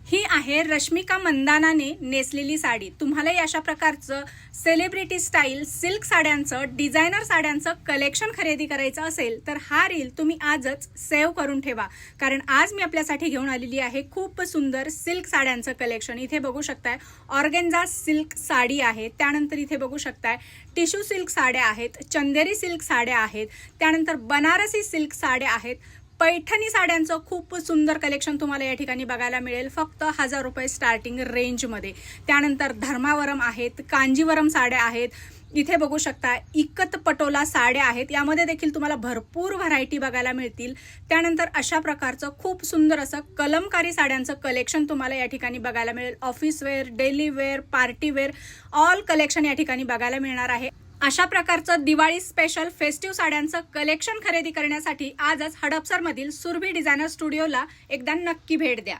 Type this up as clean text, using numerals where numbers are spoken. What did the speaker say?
ही आहे रश्मिका मंदानाने नेसलेली साडी। तुम्हाला अशा प्रकारचं सेलिब्रिटी स्टाईल सिल्क साड्यांचं डिझायनर साड्यांचं कलेक्शन खरेदी करायचं असेल तर हा रील तुम्ही आजच सेव्ह करून ठेवा, कारण आज मी आपल्यासाठी घेऊन आलेली आहे खूप सुंदर सिल्क साड्यांचं कलेक्शन। इथे बघू शकताय ऑर्गेन्झा सिल्क साडी आहे, त्यानंतर इथे बघू शकताय टिश्यू सिल्क साड्या आहेत, चंदेरी सिल्क साड्या आहेत, त्यानंतर बनारसी सिल्क साड्या आहेत, पैठणी साड्यांचं खूप सुंदर कलेक्शन तुम्हाला या ठिकाणी बघायला मिळेल फक्त 1000 रुपये स्टार्टिंग रेंजमध्ये। त्यानंतर धर्मावरम आहेत, कांजीवरम साड्या आहेत, इथे बघू शकता इकत पटोला साड्या आहेत, यामध्ये देखील तुम्हाला भरपूर व्हरायटी बघायला मिळतील। त्यानंतर अशा प्रकारचं खूप सुंदर असं कलमकारी साड्यांचं कलेक्शन तुम्हाला या ठिकाणी बघायला मिळेल। Office wear, daily wear, party wear all collection या ठिकाणी बघायला मिळणार आहे। अशा प्रकारचं दिवाळी स्पेशल फेस्टिव्ह साड्यांचं कलेक्शन खरेदी करण्यासाठी आजच हडपसर मधील सुरभी डिझायनर स्टुडिओला एकदा नक्की भेट द्या।